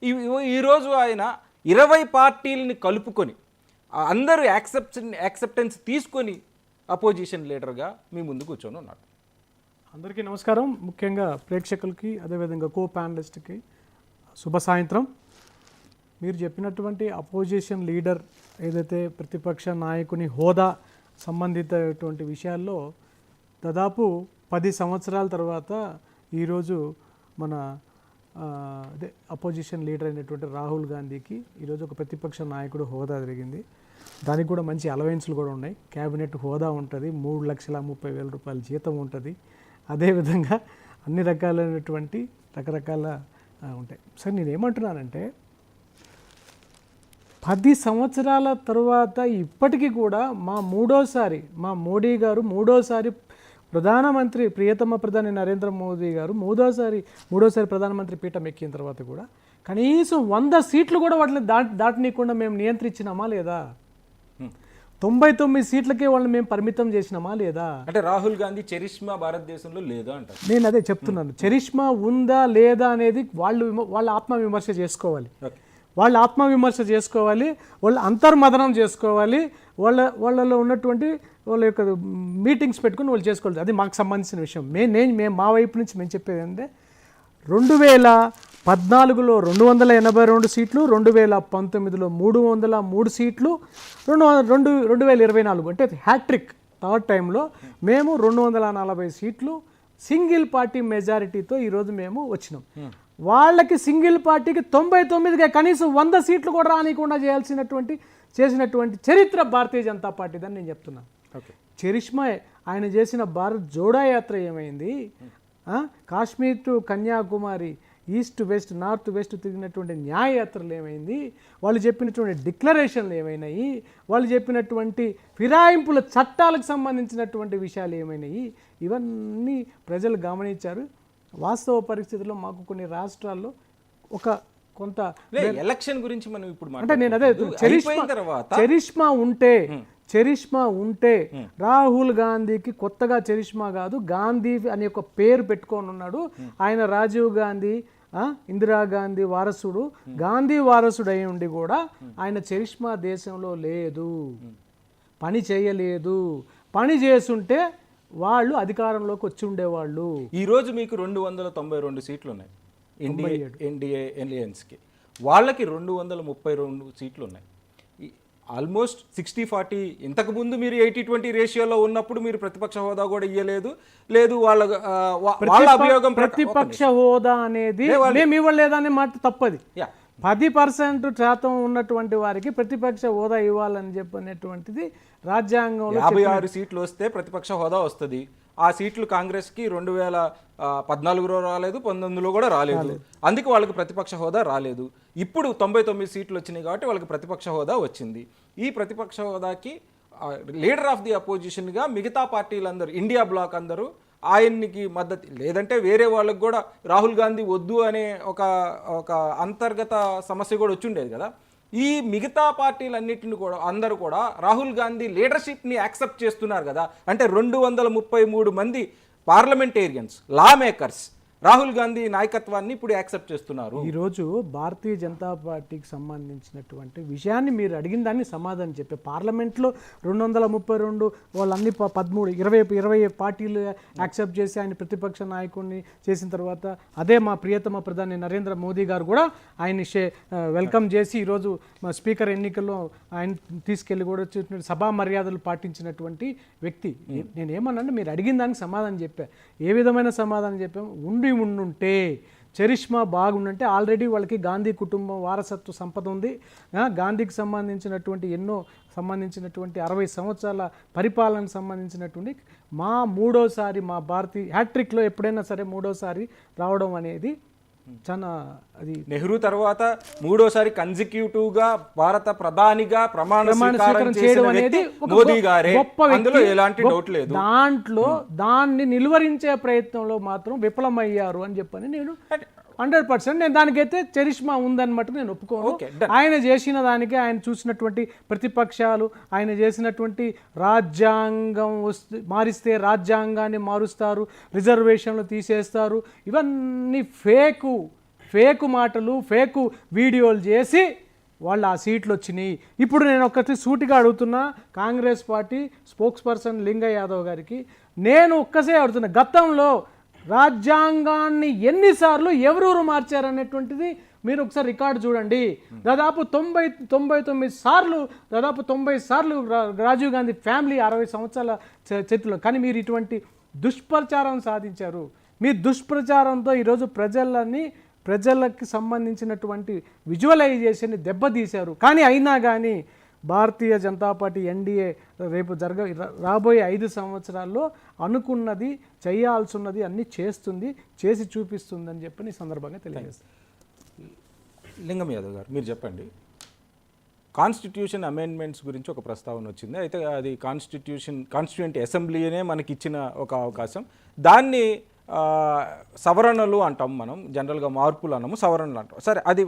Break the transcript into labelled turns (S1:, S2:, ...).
S1: ఈరోజు ఆయన 20 పార్టీలని కలుపుకొని అందరూ యాక్సెప్టెన్స్ తీసుకొని అపోజిషన్ లీడర్గా మీ ముందు కూర్చొని ఉన్నాడు.
S2: అందరికీ నమస్కారం. ముఖ్యంగా ప్రేక్షకులకి అదేవిధంగా కో ప్యానలిస్ట్కి శుభ సాయంత్రం. మీరు చెప్పినటువంటి అపోజిషన్ లీడర్ ఏదైతే ప్రతిపక్ష నాయకుని హోదా సంబంధితటువంటి విషయాల్లో దాదాపు 10 సంవత్సరాల తర్వాత ఈరోజు మన అదే అపోజిషన్ లీడర్ అయినటువంటి రాహుల్ గాంధీకి ఈరోజు ఒక ప్రతిపక్ష నాయకుడు హోదా జరిగింది. దానికి కూడా మంచి అలవెన్స్లు కూడా ఉన్నాయి. క్యాబినెట్ హోదా ఉంటుంది, 3,30,000 రూపాయల జీతం ఉంటుంది. అదేవిధంగా అన్ని రకాలైనటువంటి రకరకాల ఉంటాయి. సరే, నేనేమంటున్నానంటే 10 సంవత్సరాల తర్వాత ఇప్పటికీ కూడా మా మోడీ గారు మూడోసారి ప్రధానమంత్రి, ప్రియతమ ప్రధాని నరేంద్ర మోదీ గారు మూడోసారి ప్రధానమంత్రి పీఠం ఎక్కిన తర్వాత కూడా కనీసం 100 సీట్లు కూడా వాటిని దాటనీయకుండా మేము నియంత్రించినామా లేదా? 99 సీట్లకే వాళ్ళని మేము పరిమితం చేసినామా లేదా?
S1: అంటే రాహుల్ గాంధీ చరిష్మా భారతదేశంలో లేదా అంటారు.
S2: నేను అదే చెప్తున్నాను. చరిష్మా ఉందా లేదా అనేది వాళ్ళ ఆత్మవిమర్శ చేసుకోవాలి. వాళ్ళు అంతర్మదనం చేసుకోవాలి. వాళ్ళలో ఉన్నటువంటి వాళ్ళ యొక్క మీటింగ్స్ పెట్టుకుని వాళ్ళు చేసుకోవాలి. అది మాకు సంబంధించిన విషయం. మేము మా వైపు నుంచి మేము చెప్పేది ఏంటంటే 2014లో 282 సీట్లు, 2019లో 303 సీట్లు, 2024 అంటే హ్యాట్రిక్ థర్డ్ టైంలో మేము 240 సీట్లు సింగిల్ పార్టీ మెజారిటీతో ఈరోజు మేము వచ్చినాం. వాళ్ళకి సింగిల్ పార్టీకి 99గా కనీసం 100 సీట్లు కూడా రానికుండా చేసినటువంటి చరిత్ర భారతీయ జనతా పార్టీదని నేను చెప్తున్నాను. చరిష్మా ఆయన చేసిన భారత్ జోడో యాత్ర ఏమైంది? Kashmir to Kanyakumari, east west north west తిరిగినటువంటి న్యాయయాత్రలు ఏమైంది? వాళ్ళు చెప్పినటువంటి డిక్లరేషన్లు ఏమైనాయి? వాళ్ళు చెప్పినటువంటి ఫిరాయింపుల చట్టాలకు సంబంధించినటువంటి విషయాలు ఏమైనాయి? ఇవన్నీ ప్రజలు గమనించారు. వాస్తవ పరిస్థితుల్లో మాకు కొన్ని రాష్ట్రాల్లో కొంత
S1: ఎలక్షన్ గురించి మనం ఇప్పుడు
S2: అంటే నేను అదే చరిష్మా ఉంటే రాహుల్ గాంధీకి కొత్తగా చరిష్మా కాదు, గాంధీ అనే ఒక పేరు పెట్టుకొని ఉన్నాడు. ఆయన రాజీవ్ గాంధీ, ఇందిరాగాంధీ వారసుడు, గాంధీ వారసుడు అయి ఉండి కూడా ఆయన చరిష్మా దేశంలో లేదు, పని చేయలేదు. పని చేస్తుంటే వాళ్ళు అధికారంలోకి వచ్చి ఉండేవాళ్ళు.
S1: ఈరోజు మీకు 292 సీట్లు ఉన్నాయి ఎన్డీఏ ఎలియన్స్కి, వాళ్ళకి 232 సీట్లు ఉన్నాయి. ఆల్మోస్ట్ 60-40. ఇంతకుముందు మీరు 80-20 రేషియోలో ఉన్నప్పుడు మీరు ప్రతిపక్ష హోదా కూడా ఇవ్వలేదు. వాళ్ళ అభియోగం
S2: ప్రతిపక్ష హోదా అనేది మేము ఇవ్వలేదనే మాట తప్పది. 10% శాతం ఉన్నటువంటి వారికి ప్రతిపక్ష హోదా ఇవ్వాలని చెప్పనేటువంటిది రాజ్యాంగంలో
S1: 56 సీట్లు వస్తే ప్రతిపక్ష హోదా వస్తుంది. ఆ సీట్లు కాంగ్రెస్కి 2014లో రాలేదు, 19లో కూడా రాలేదు. అందుకే వాళ్ళకి ప్రతిపక్ష హోదా రాలేదు. ఇప్పుడు 99 సీట్లు వచ్చినాయి కాబట్టి వాళ్ళకి ప్రతిపక్ష హోదా వచ్చింది. ఈ ప్రతిపక్ష హోదాకి లీడర్ ఆఫ్ ది అపోజిషన్గా మిగతా పార్టీలందరూ, ఇండియా బ్లాక్ అందరూ ఆయన్నికి మద్దతు, లేదంటే వేరే వాళ్ళకి కూడా రాహుల్ గాంధీ వద్దు అనే ఒక అంతర్గత సమస్య కూడా వచ్చుండేది కదా. ఈ మిగతా పార్టీలన్నింటిని కూడా అందరూ కూడా రాహుల్ గాంధీ లీడర్షిప్ని యాక్సెప్ట్ చేస్తున్నారు కదా. అంటే 233 మంది పార్లమెంటేరియన్స్, లా మేకర్స్ రాహుల్ గాంధీ నాయకత్వాన్ని ఇప్పుడు యాక్సెప్ట్ చేస్తున్నారు.
S2: ఈరోజు భారతీయ జనతా పార్టీకి సంబంధించినటువంటి విషయాన్ని మీరు అడిగిన దాన్ని సమాధానం చెప్పే, పార్లమెంట్లో 232 వాళ్ళన్ని 13-20 పార్టీలు యాక్సెప్ట్ చేసి ఆయన ప్రతిపక్ష నాయకుడిని చేసిన తర్వాత అదే మా ప్రియతమ ప్రధాని నరేంద్ర మోదీ గారు కూడా ఆయన్ని వెల్కమ్ చేసి ఈరోజు మా స్పీకర్ ఎన్నికల్లో ఆయన తీసుకెళ్ళి కూడా సభా మర్యాదలు పాటించినటువంటి వ్యక్తి. నేనేమన్నా మీరు అడిగిన దానికి సమాధానం చెప్పా. ఏ విధమైన సమాధానం చెప్పాము? ఉండుంటే చరిష్మా బాగుండంటే ఆల్రెడీ వాళ్ళకి గాంధీ కుటుంబం వారసత్వ సంపద ఉంది. గాంధీకి సంబంధించినటువంటి 60 సంవత్సరాల పరిపాలనకు సంబంధించినటువంటి మూడోసారి మా భారతీయ హ్యాట్రిక్లో ఎప్పుడైనా సరే మూడోసారి రావడం అనేది చాలా, అది
S1: నెహ్రూ తర్వాత మూడోసారి కన్సిక్యూటివ్గా భారత ప్రధానిగా ప్రమాణ స్వీకారం చేయడం అనేది మోదీ గారే. అందులో ఎలాంటి డౌట్ లేదు.
S2: దాన్ని నిలువరించే ప్రయత్నంలో మాత్రం విఫలమయ్యారు అని చెప్పని నేను 100% నేను దానికైతే చరిష్మా ఉందని మటుకు నేను ఒప్పుకోను. ఆయన చేసిన దానికి, ఆయన చూసినటువంటి ప్రతిపక్షాలు, ఆయన చేసినటువంటి రాజ్యాంగం మారిస్తే రాజ్యాంగాన్ని మారుస్తారు, రిజర్వేషన్లు తీసేస్తారు, ఇవన్నీ ఫేకు. ఫేక్ మాటలు ఫేక్ వీడియోలు చేసి వాళ్ళు ఆ సీట్లు వచ్చినాయి. ఇప్పుడు నేను ఒకటి సూటిగా అడుగుతున్నా Congress party spokes person Lingaiah Yadav గారికి, నేను ఒక్కసే అడుగుతున్నా, గతంలో రాజ్యాంగాన్ని ఎన్నిసార్లు ఎవరెవరు మార్చారనేటువంటిది మీరు ఒకసారి రికార్డు చూడండి. దాదాపు 99 సార్లు, దాదాపు 90 సార్లు రాజీవ్ గాంధీ ఫ్యామిలీ 60 సంవత్సరాల చేతిలో. కానీ మీరు ఇటువంటి దుష్ప్రచారం సాధించారు. మీ దుష్ప్రచారంతో ఈరోజు ప్రజలకి సంబంధించినటువంటి విజువలైజేషన్ని దెబ్బతీశారు. కానీ అయినా కానీ భారతీయ జనతా పార్టీ ఎన్డీఏ రేపు రాబోయే 5 సంవత్సరాల్లో అనుకున్నది చేయాల్సిన్నది అన్నీ చేస్తుంది, చేసి చూపిస్తుందని చెప్పి ఈ సందర్భంగా తెలియజేస్తాను.
S1: లింగం యాదవ్ గారు మీరు చెప్పండి. కాన్స్టిట్యూషన్ అమెండ్మెంట్స్ గురించి ఒక ప్రస్తావన వచ్చింది. అయితే అది కాన్స్టిట్యూయెంట్ అసెంబ్లీనే మనకి ఇచ్చిన ఒక అవకాశం. దాన్ని సవరణలు అంటాం మనం, జనరల్గా మార్పులు అనము, సవరణలు అంటాం. సరే, అది